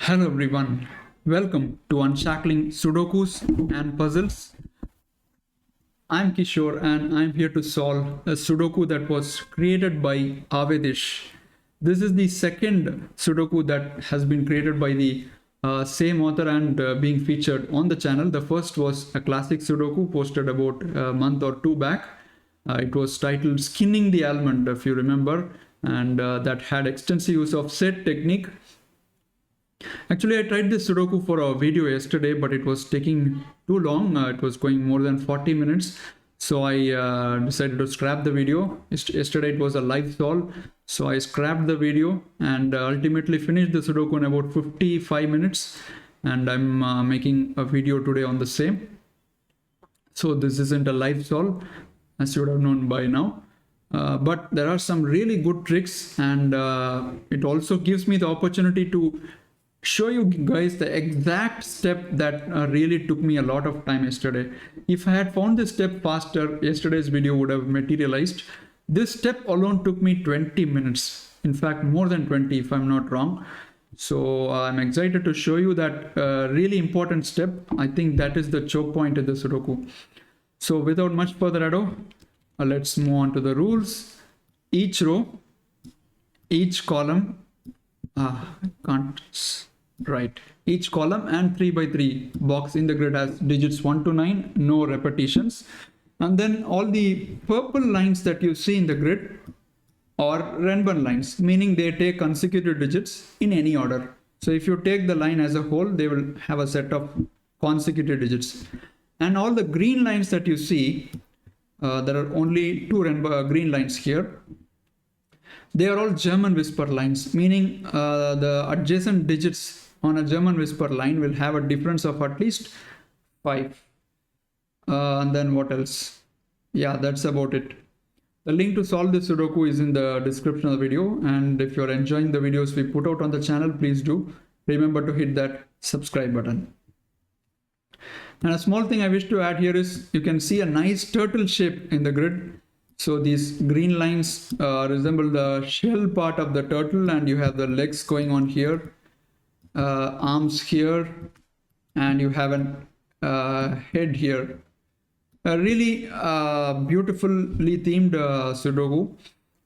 Hello everyone, welcome to Unshackling Sudokus and Puzzles. I'm Kishore and I'm here to solve a Sudoku that was created by Awedish. This is the second Sudoku that has been created by the same author and being featured on the channel. The first was a classic Sudoku posted about a month or two back. It was titled Skinning the Almond, if you remember, and that had extensive use of set technique. Actually, I tried this Sudoku for a video yesterday, but it was taking too long. It was going more than 40 minutes. So I decided to scrap the video. Yesterday it was a live solve. So I scrapped the video and ultimately finished the Sudoku in about 55 minutes. And I'm making a video today on the same. So this isn't a live solve, as you would have known by now. But there are some really good tricks, and it also gives me the opportunity to show you guys the exact step that really took me a lot of time yesterday. If I had found this step faster, yesterday's video would have materialized. This step alone took me 20 minutes. In fact, more than 20 if I'm not wrong. So I'm excited to show you that really important step. I think that is the choke point in the Sudoku. So without much further ado, let's move on to the rules. Each row, each column, each column and 3 by 3 box in the grid has digits 1 to 9, no repetitions. And then all the purple lines that you see in the grid are Renban lines, meaning they take consecutive digits in any order. So if you take the line as a whole, they will have a set of consecutive digits. And all the green lines that you see, there are only two green lines here. They are all German whisper lines, meaning the adjacent digits on a German whisper line will have a difference of at least 5. And then what else? Yeah, that's about it. The link to solve this Sudoku is in the description of the video. And if you're enjoying the videos we put out on the channel, please do remember to hit that subscribe button. And a small thing I wish to add here is you can see a nice turtle shape in the grid. So these green lines resemble the shell part of the turtle, and you have the legs going on here, arms here, and you have a head here. A really beautifully themed Sudoku,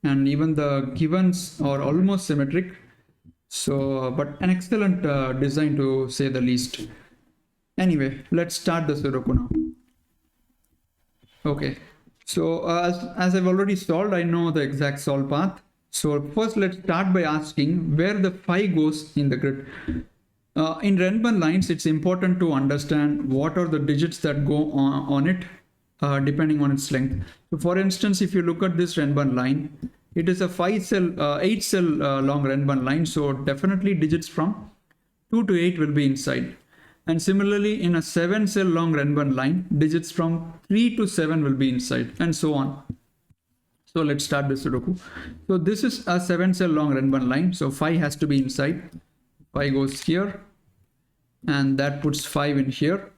and even the givens are almost symmetric. So, but an excellent design to say the least. Anyway, let's start the Sudoku now. Okay. So as I've already solved, I know the exact solve path. So first let's start by asking where the 5 goes in the grid. In Renban lines, it's important to understand what are the digits that go on it depending on its length. So for instance, if you look at this Renban line, it is a 8 cell long Renban line. So definitely digits from 2 to 8 will be inside. And similarly, in a 7 cell long Renban line, digits from 3 to 7 will be inside, and so on. So let's start the Sudoku. So this is a 7 cell long Renban line. So 5 has to be inside. 5 goes here, and that puts 5 in here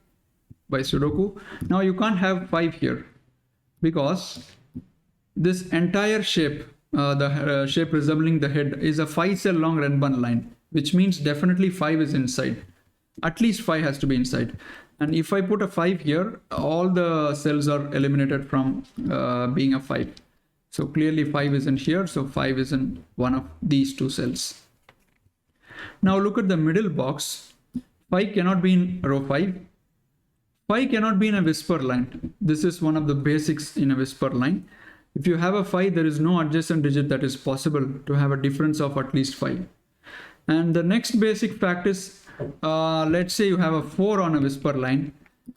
by Sudoku. Now you can't have 5 here because this entire shape, the shape resembling the head, is a 5 cell long Renban line, which means definitely 5 is inside. At least 5 has to be inside. And if I put a 5 here, all the cells are eliminated from being a 5. So clearly 5 is in here. So 5 is in one of these two cells. Now look at the middle box. 5 cannot be in row 5. 5 cannot be in a whisper line. This is one of the basics in a whisper line. If you have a 5, there is no adjacent digit that is possible to have a difference of at least 5. And the next basic fact is, let's say you have a 4 on a whisper line,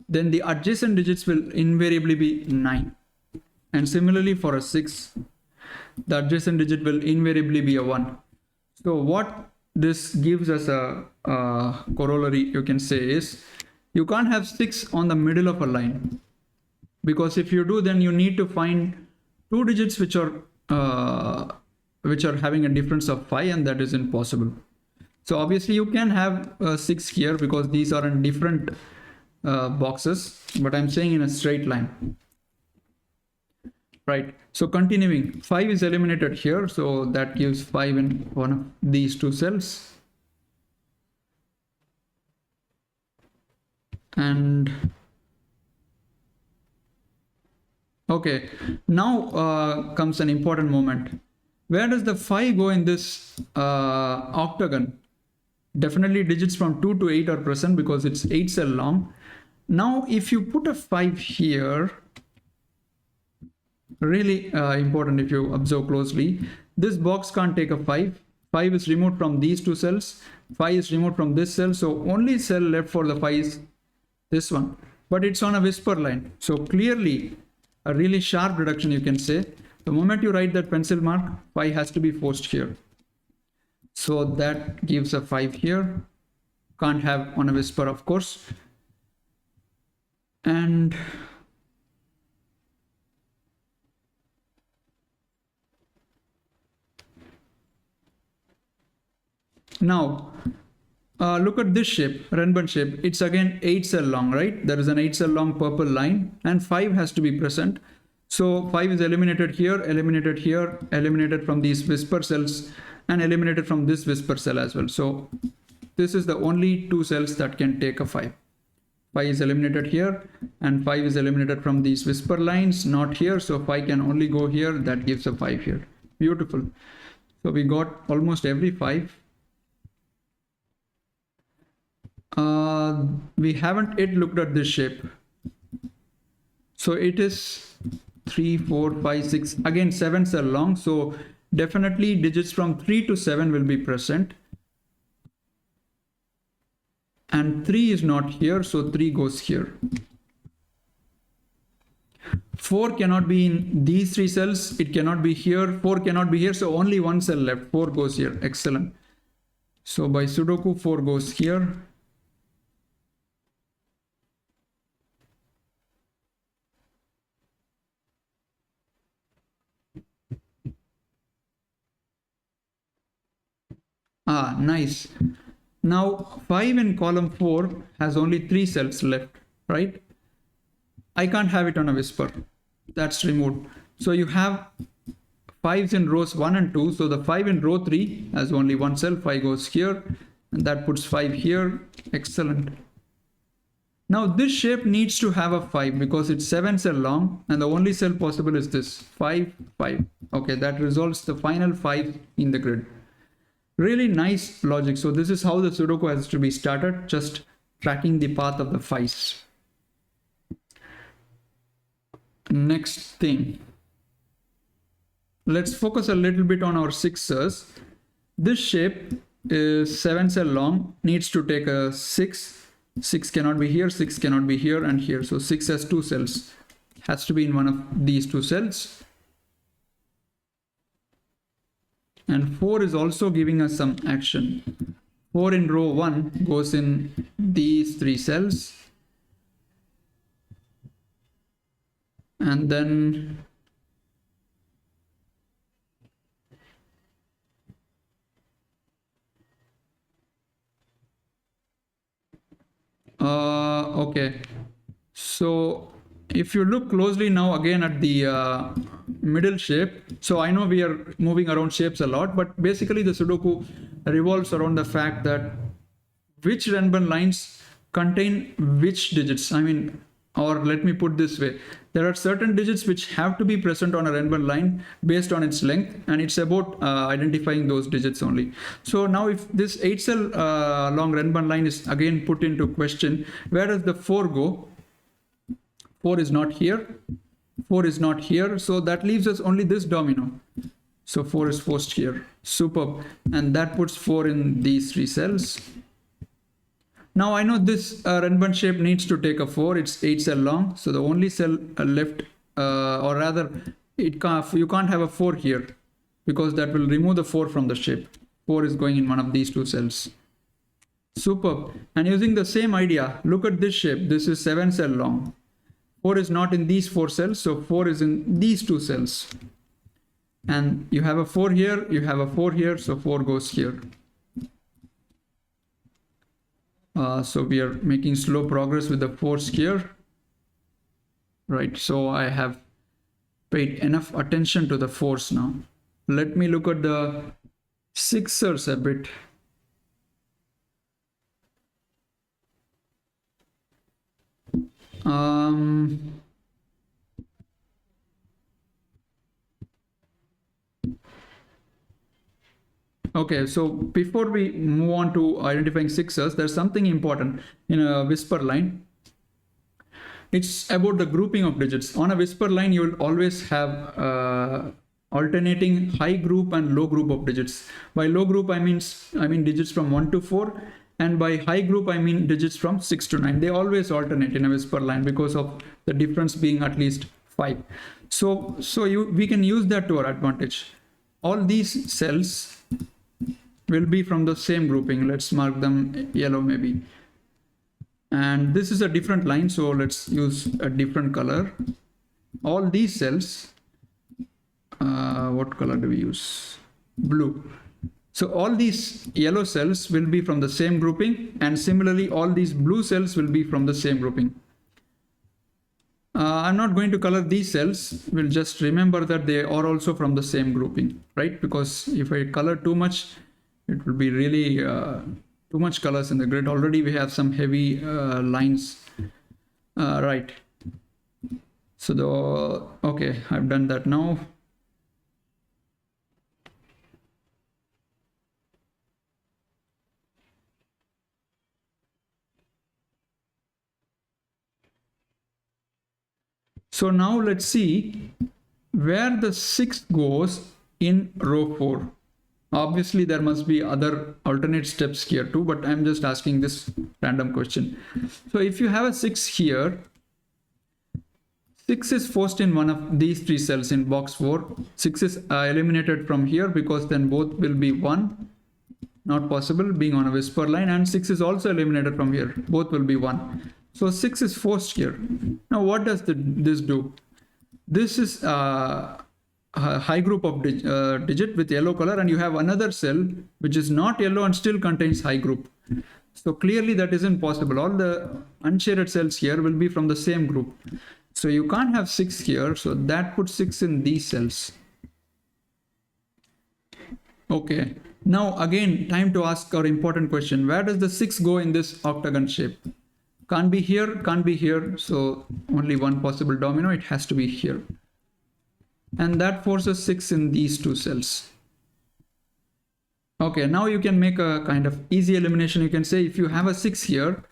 then the adjacent digits will invariably be 9. And similarly for a 6, the adjacent digit will invariably be a 1. So what this gives us a corollary, you can say, is you can't have 6 on the middle of a line, because if you do, then you need to find 2 digits which are having a difference of 5, and that is impossible. So obviously you can have 6 here because these are in different boxes, but I'm saying in a straight line. Right. So continuing, 5 is eliminated here. So that gives 5 in one of these two cells. And okay, now comes an important moment. Where does the 5 go in this octagon? Definitely digits from 2 to 8 are present because it's 8 cell long. Now, if you put a 5 here, really important if you observe closely, this box can't take a 5. 5 is removed from these two cells. 5 is removed from this cell. So only cell left for the 5 is this one. But it's on a whisper line. So clearly, a really sharp reduction, you can say. The moment you write that pencil mark, 5 has to be forced here. So that gives a 5 here. Can't have on a whisper, of course. And now, look at this shape, Renban shape. It's again 8 cell long, right? There is an 8 cell long purple line and 5 has to be present. So 5 is eliminated here, eliminated from these whisper cells and eliminated from this whisper cell as well. So this is the only two cells that can take a 5. 5 is eliminated here and 5 is eliminated from these whisper lines, not here. So 5 can only go here. That gives a 5 here. Beautiful. So we got almost every 5. We haven't yet looked at this shape. So it is 3, 4, 5, 6, again 7 cell long. So definitely digits from 3 to 7 will be present. And 3 is not here, so 3 goes here. 4 cannot be in these 3 cells. It cannot be here. 4 cannot be here, so only one cell left. 4 goes here. Excellent. So by Sudoku, 4 goes here. Ah, nice. Now 5 in column 4 has only 3 cells left, right? I can't have it on a whisper. That's removed. So you have 5s in rows 1 and 2. So the 5 in row 3 has only one cell. 5 goes here and that puts 5 here. Excellent. Now this shape needs to have a 5 because it's 7 cell long and the only cell possible is this 5, 5. Okay, that resolves the final 5 in the grid. Really nice logic. So this is how the Sudoku has to be started, just tracking the path of the 5s. Next thing. Let's focus a little bit on our 6s. This shape is 7 cell long, needs to take a 6. 6 cannot be here, 6 cannot be here and here. So 6 has 2 cells. Has to be in one of these 2 cells. And 4 is also giving us some action. 4 in row 1 goes in these 3 cells. And then okay. So if you look closely now again at the middle shape, so I know we are moving around shapes a lot, but basically the Sudoku revolves around the fact that which Renban lines contain which digits. I mean, or let me put this way, there are certain digits which have to be present on a Renban line based on its length, and it's about identifying those digits only. So now if this 8 cell long Renban line is again put into question, where does the 4 go? 4 is not here, 4 is not here, so that leaves us only this domino. So 4 is forced here. Superb. And that puts 4 in these 3 cells. Now I know this Renban shape needs to take a 4. It's 8 cell long, so the only cell left, or rather, you can't have a 4 here because that will remove the 4 from the shape. 4 is going in one of these 2 cells. Superb. And using the same idea, look at this shape. This is 7 cell long. 4 is not in these 4 cells, so 4 is in these 2 cells. And you have a 4 here, you have a 4 here, so 4 goes here. So we are making slow progress with the 4s here. Right, so I have paid enough attention to the 4s now. Let me look at the 6ers a bit. Okay, so before we move on to identifying sixes, there's something important in a whisper line. It's about the grouping of digits. On a whisper line, you will always have alternating high group and low group of digits. By low group, I mean digits from 1 to 4, and by high group, I mean digits from 6 to 9. They always alternate in a whisper line because of the difference being at least 5. So we can use that to our advantage. All these cells will be from the same grouping. Let's mark them yellow maybe. And this is a different line, so let's use a different color. All these cells, what color do we use? Blue. So all these yellow cells will be from the same grouping, and similarly all these blue cells will be from the same grouping. I'm not going to color these cells. We'll just remember that they are also from the same grouping, right? Because if I color too much, it will be really too much colors in the grid. Already we have some heavy lines, right? So okay, I've done that now. So now let's see where the 6 goes in row 4. Obviously, there must be other alternate steps here too, but I'm just asking this random question. So if you have a 6 here, 6 is forced in one of these 3 cells in box 4. 6 is eliminated from here because then both will be 1. Not possible being on a whisper line, and 6 is also eliminated from here. Both will be 1. So 6 is forced here. Now what does this do? This is a high group of digit with yellow color, and you have another cell which is not yellow and still contains high group. So clearly that isn't possible. All the unshaded cells here will be from the same group. So you can't have 6 here, so that puts 6 in these cells. Okay, now again time to ask our important question. Where does the 6 go in this octagon shape? Can't be here, can't be here, so only one possible domino, it has to be here. And that forces 6 in these 2 cells. Okay, now you can make a kind of easy elimination. You can say if you have a 6 here,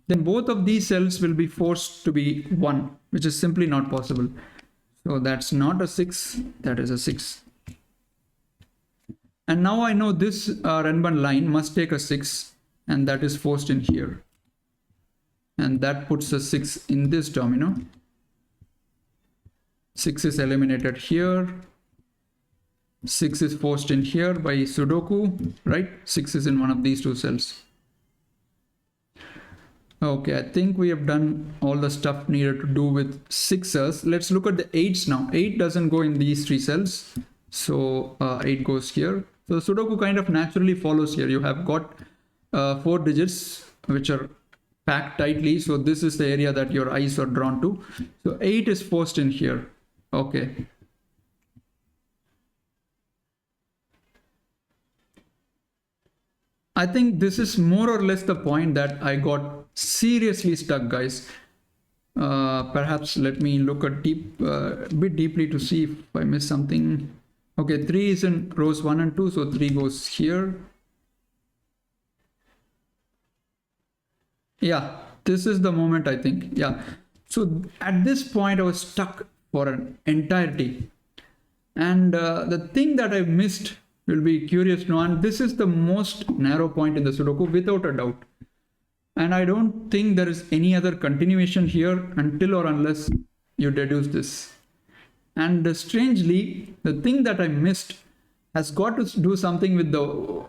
then both of these cells will be forced to be 1, which is simply not possible. So that's not a 6, that is a 6. And now I know this Renban line must take a 6, and that is forced in here. And that puts a 6 in this domino. 6 is eliminated here. 6 is forced in here by Sudoku, right? 6 is in one of these 2 cells. Okay, I think we have done all the stuff needed to do with 6s. Let's look at the 8s now. 8 doesn't go in these 3 cells. So 8 goes here. So Sudoku kind of naturally follows here. You have got 4 digits which are packed tightly. So this is the area that your eyes are drawn to. So 8 is forced in here. Okay. I think this is more or less the point that I got seriously stuck, guys. Perhaps let me look a bit deeply to see if I missed something. Okay, 3 is in rows 1 and 2, so 3 goes here. Yeah, this is the moment, I think. Yeah. So at this point, I was stuck for an entirety. And the thing that I missed, will be curious to know, and this is the most narrow point in the Sudoku without a doubt. And I don't think there is any other continuation here until or unless you deduce this. And strangely, the thing that I missed has got to do something with the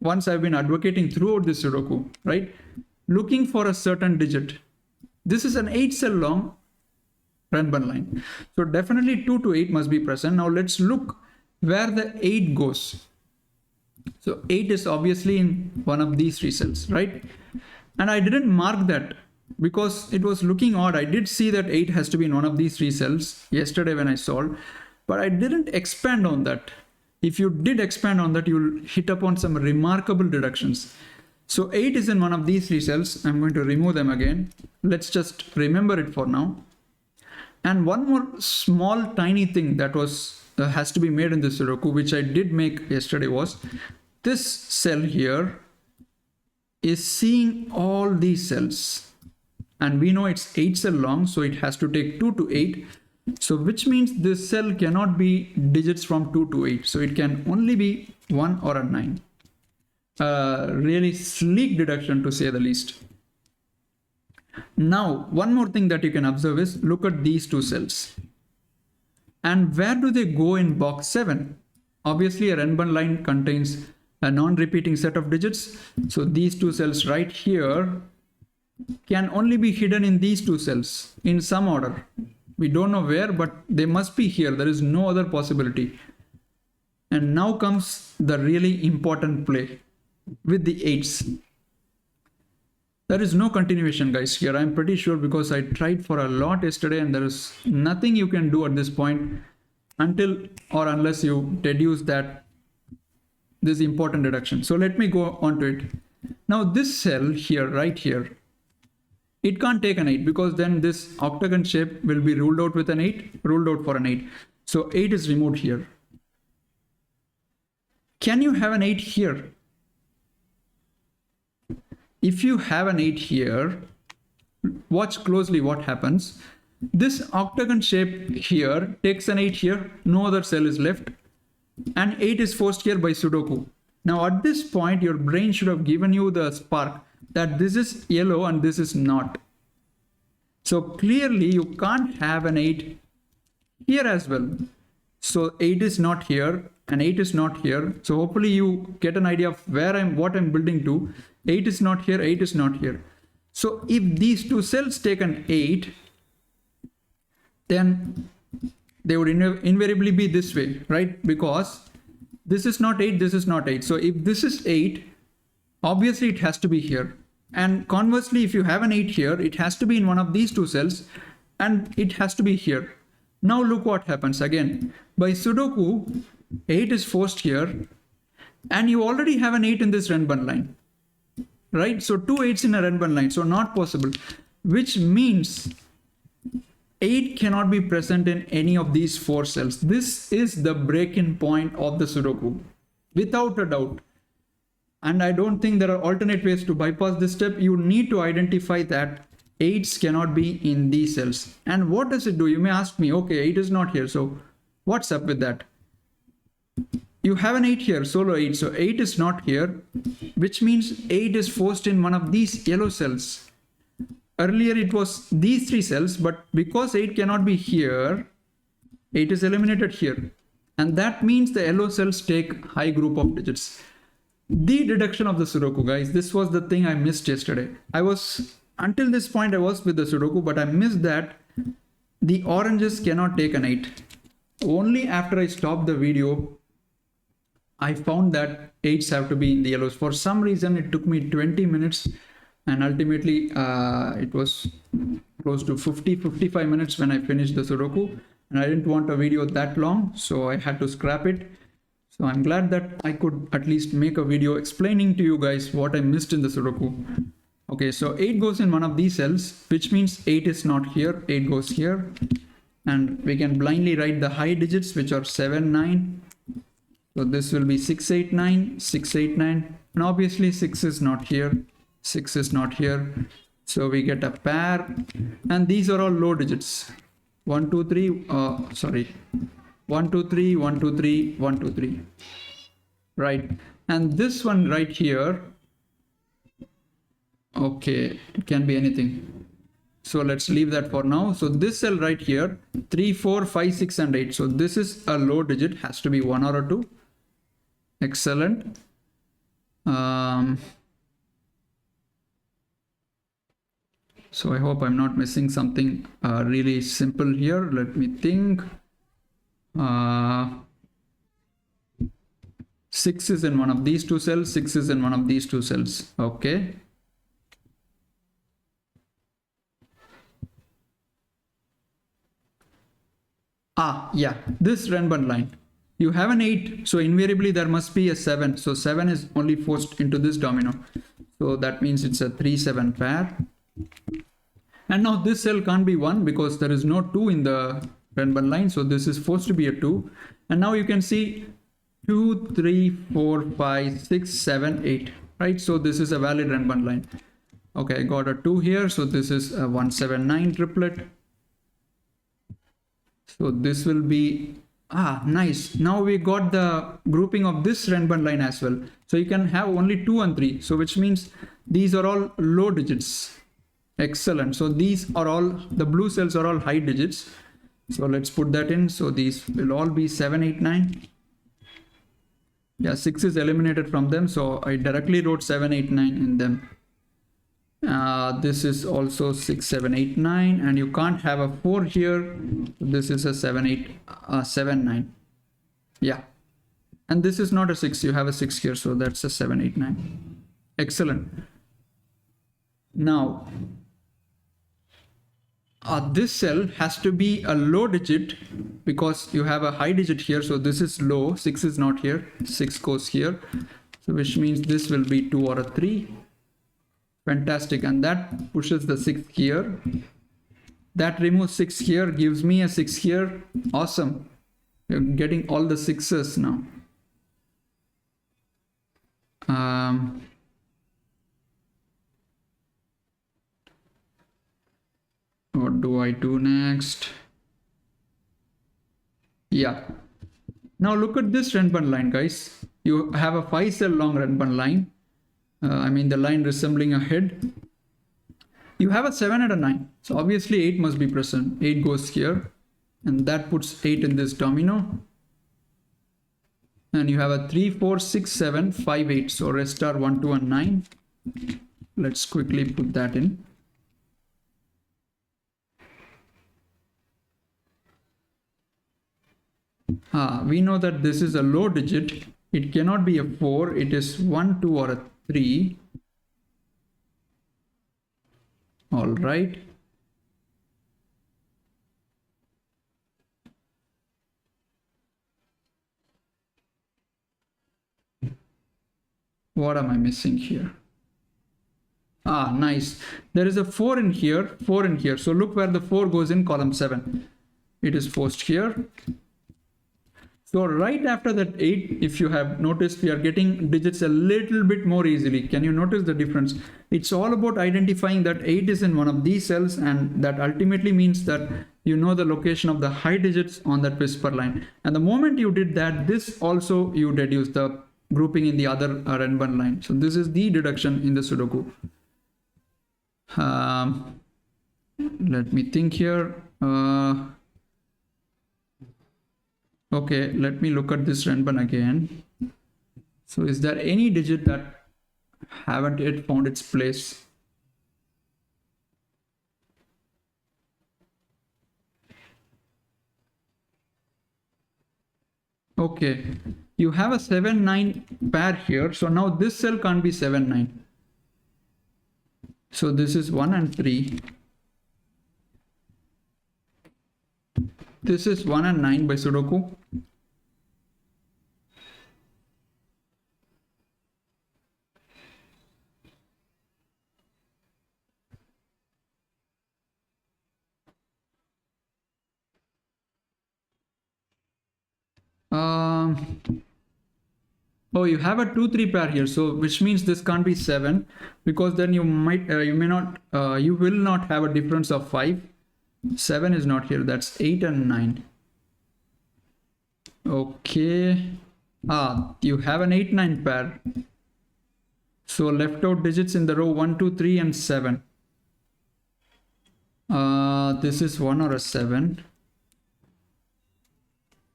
ones I've been advocating throughout this Sudoku, right? Looking for a certain digit. This is an 8 cell long Renban line. So definitely 2 to 8 must be present. Now let's look where the 8 goes. So 8 is obviously in one of these 3 cells, right? And I didn't mark that because it was looking odd. I did see that 8 has to be in one of these 3 cells yesterday when I solved, but I didn't expand on that. If you did expand on that, you'll hit upon some remarkable deductions. So 8 is in one of these 3 cells. I'm going to remove them again. Let's just remember it for now. And one more small tiny thing that has to be made in this Sudoku, which I did make yesterday, was this cell here is seeing all these cells. And we know it's 8 cell long, so it has to take 2 to 8. So which means this cell cannot be digits from 2 to 8. So it can only be 1 or a 9. Really sleek deduction, to say the least. Now, one more thing that you can observe is, look at these 2 cells. And where do they go in box 7? Obviously, a Renban line contains a non-repeating set of digits. So these 2 cells right here can only be hidden in these 2 cells in some order. We don't know where, but they must be here. There is no other possibility. And now comes the really important play with the 8s. There is no continuation, guys, here. I'm pretty sure, because I tried for a lot yesterday and there is nothing you can do at this point until or unless you deduce that this important deduction. So let me go on to it. Now this cell here, right here, it can't take an 8, because then this octagon shape will be ruled out with an 8, ruled out for an 8. So 8 is removed here. Can you have an 8 here? If you have an 8 here, watch closely what happens. This octagon shape here takes an 8 here, no other cell is left, and 8 is forced here by Sudoku. Now at this point, your brain should have given you the spark that this is yellow and this is not. So clearly you can't have an 8 here as well. So 8 is not here and 8 is not here. So hopefully you get an idea of what I'm building to. 8 is not here, 8 is not here. So if these 2 cells take an 8, then they would invariably be this way, right? Because this is not 8, this is not 8. So if this is 8, obviously it has to be here. And conversely, if you have an 8 here, it has to be in one of these 2 cells and it has to be here. Now look what happens again. By Sudoku, 8 is forced here and you already have an 8 in this Renban line, right? So 2 8s in a Renban line, so not possible, which means 8 cannot be present in any of these 4 cells. This is the break-in point of the Sudoku, without a doubt. And I don't think there are alternate ways to bypass this step. You need to identify that 8s cannot be in these cells. And what does it do? You may ask me, okay, 8 is not here. So what's up with that? You have an 8 here, solo 8. So 8 is not here, which means 8 is forced in one of these yellow cells. Earlier it was these 3 cells, but because 8 cannot be here, 8 is eliminated here. And that means the yellow cells take high group of digits. The deduction of the Sudoku, guys, this was the thing I missed yesterday. Until this point I was with the Sudoku, but I missed that the oranges cannot take an 8. Only after I stopped the video, I found that 8s have to be in the yellows. For some reason, it took me 20 minutes and ultimately it was close to 55 minutes when I finished the Sudoku, and I didn't want a video that long, so I had to scrap it. So I'm glad that I could at least make a video explaining to you guys what I missed in the Sudoku. Okay, so 8 goes in one of these cells, which means 8 is not here, 8 goes here. And we can blindly write the high digits, which are 7, 9. So this will be 6, 8, 9, 6, 8, 9. And obviously 6 is not here, 6 is not here. So we get a pair. And these are all low digits. 1, 2, 3, 1, 2, 3, 1, 2, 3, 1, 2, 3. Right. And this one right here, okay, it can be anything. So let's leave that for now. So this cell right here, 3, 4, 5, 6, and 8. So this is a low digit, has to be 1 or a 2. Excellent. So I hope I'm not missing something really simple here. Let me think. 6 is in one of these 2 cells, 6 is in one of these 2 cells. Okay. Yeah, this Renban line. You have an 8, so invariably there must be a 7. So 7 is only forced into this domino. So that means it's a 3 7 pair. And now this cell can't be 1 because there is no 2 in the Renban line. So this is forced to be a 2. And now you can see 2, 3, 4, 5, 6, 7, 8. Right? So this is a valid Renban line. Okay, I got a 2 here. So this is a 179 triplet. So this will be, nice. Now we got the grouping of this Renban line as well. So you can have only 2 and 3. So which means these are all low digits. Excellent. So these are all, the blue cells are all high digits. So let's put that in. So these will all be 7, 8, 9. Yeah, 6 is eliminated from them. So I directly wrote 7, 8, 9 in them. This is also 6, 7, 8, 9. And you can't have a 4 here. This is a 7, 8, 7, 9. Yeah. And this is not a 6. You have a 6 here. So that's a 7, 8, 9. Excellent. Now, this cell has to be a low digit because you have a high digit here. So this is low. 6 is not here. 6 goes here. So which means this will be 2 or a 3. Fantastic. And that pushes the 6 here. That removes 6 here, gives me a 6 here. Awesome. You're getting all the 6s now. What do I do next? Yeah. Now look at this Renban line, guys. You have a 5 cell long Renban line. I mean the line resembling a head. You have a 7 and a 9. So obviously 8 must be present. 8 goes here. And that puts 8 in this domino. And you have a 3, 4, 6, 7, 5, 8. So rest are 1, 2, and 9. Let's quickly put that in. We know that this is a low digit. It cannot be a 4. It is 1, 2, or a 3. All right. What am I missing here? Nice. There is a 4 in here, 4 in here. So look where the 4 goes in column 7. It is forced here. So right after that 8, if you have noticed, we are getting digits a little bit more easily. Can you notice the difference? It's all about identifying that 8 is in one of these cells, and that ultimately means that you know the location of the high digits on that whisper line. And the moment you did that, this also you deduce the grouping in the other Renban line. So this is the deduction in the Sudoku. Let me think here. Okay, let me look at this Renban again. So is there any digit that haven't yet found its place? Okay, you have a 7, 9 pair here. So now this cell can't be 7, 9. So this is 1 and 3. This is 1 and 9 by Sudoku. Oh, you have a 2, 3 pair here. So which means this can't be 7, because then you might, you will not have a difference of 5. 7 is not here. That's 8 and 9. Okay. You have an 8, 9 pair. So left out digits in the row 1, 2, 3, and 7. This is 1 or a 7.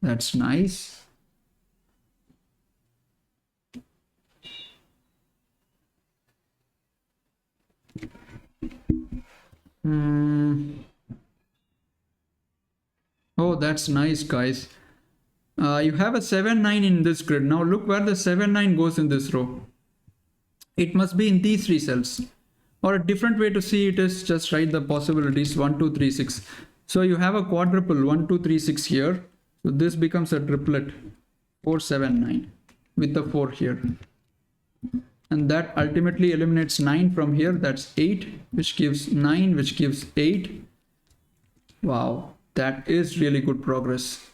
That's nice. Oh, that's nice, guys. You have a 7, 9 in this grid. Now look where the 7, 9 goes in this row. It must be in these 3 cells. Or a different way to see it is just write the possibilities 1, 2, 3, 6. So you have a quadruple 1, 2, 3, 6 here. So this becomes a triplet 4, 7, 9 with the 4 here. and that ultimately eliminates 9 from here. That's 8, which gives 9, which gives 8. Wow, that is really good progress.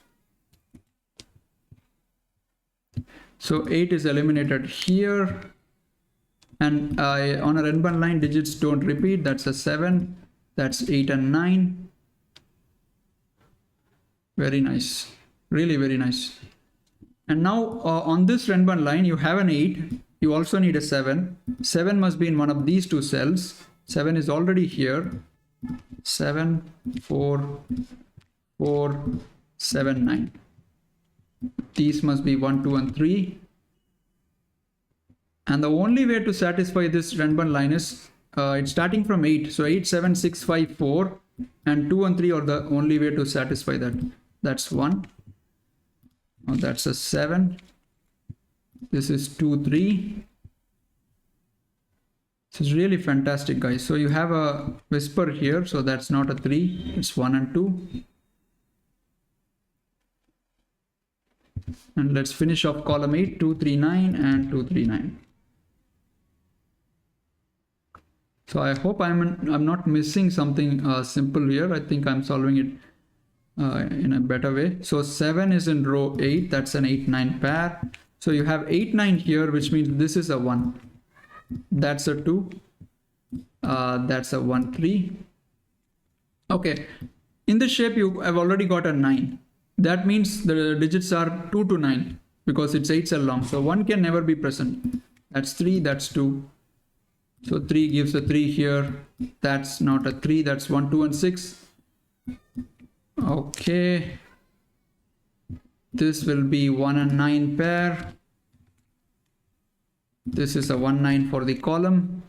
So 8 is eliminated here, and on a Renban line, digits don't repeat. That's a 7, that's 8 and 9. Very nice, really very nice. And now on this Renban line, you have an 8, you also need a 7. 7 must be in one of these two cells. 7 is already here. 7, 4, 4, 7, 9. These must be 1, 2, and 3. And the only way to satisfy this Renban line is it's starting from 8. So 8, 7, 6, 5, 4, and 2 and 3 are the only way to satisfy that. That's 1. Now that's a 7. This is 2, 3. This is really fantastic, guys. So you have a whisper here. So that's not a 3. It's 1 and 2. And let's finish off column 8, 2, 3, 9 and 2, 3, 9. So I hope I'm not missing something simple here. I think I'm solving it in a better way. So 7 is in row 8. That's an 8, 9 pair. So you have 8, 9 here, which means this is a 1. That's a 2. That's a 1, 3. Okay. In this shape, you have already got a 9. That means the digits are 2 to 9 because it's 8 cell long. So 1 can never be present. That's 3, that's 2. So 3 gives a 3 here. That's not a 3, that's 1, 2, and 6. Okay. This will be 1 and 9 pair. This is a 1, 9 for the column.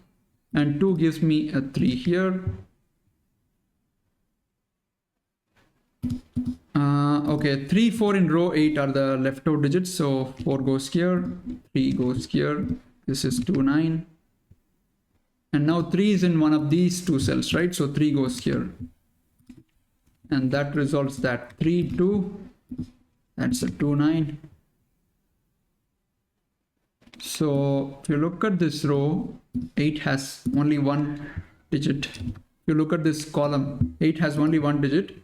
And 2 gives me a 3 here. Okay, 3, 4 in row 8 are the left out digits. So 4 goes here, 3 goes here. This is 2, 9. And now 3 is in one of these two cells, right? So 3 goes here. And that resolves that. 3, 2. That's a 2, 9. So if you look at this row, 8 has only one digit. If you look at this column, 8 has only one digit.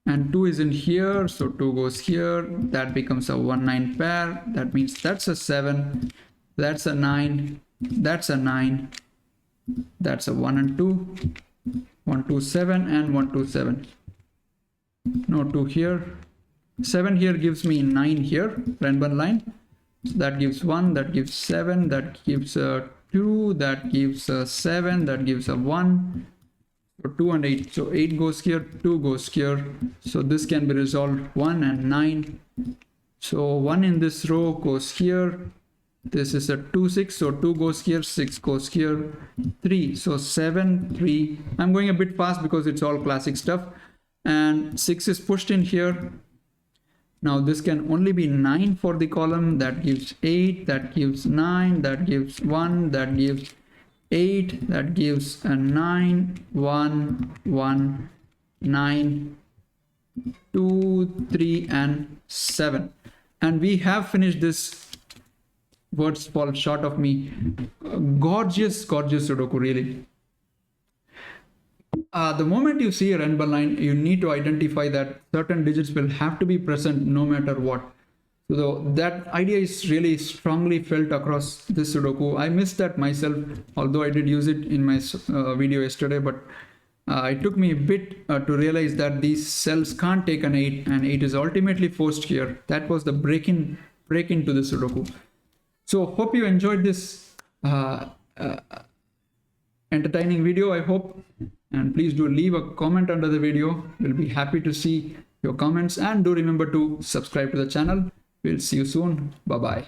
And 2 is in here, so 2 goes here. That becomes a 1, 9 pair. That means that's a 7. That's a 9. That's a 9. That's a 1 and 2. 1, 2, 7 and 1, 2, 7. No 2 here. 7 here gives me 9 here, Renban line. So that gives 1, that gives 7, that gives a 2, that gives a 7, that gives a 1. So 2 and 8. So 8 goes here, 2 goes here. So this can be resolved 1 and 9. So 1 in this row goes here. This is a 2, 6. So 2 goes here, 6 goes here, 3. So 7, 3. I'm going a bit fast because it's all classic stuff. And 6 is pushed in here. Now this can only be 9 for the column. That gives 8, that gives 9, that gives 1, that gives 8, that gives a 9, 1, 1, 9, 2, 3, and 7. And we have finished this. Words fall short of me. Gorgeous, gorgeous Sudoku, really. The moment you see a Renban line, you need to identify that certain digits will have to be present no matter what. So that idea is really strongly felt across this Sudoku. I missed that myself, although I did use it in my video yesterday, but it took me a bit to realize that these cells can't take an 8, and 8 is ultimately forced here. That was the break into the Sudoku. So hope you enjoyed this entertaining video, I hope. And please do leave a comment under the video. We'll be happy to see your comments. And do remember to subscribe to the channel. We'll see you soon. Bye-bye.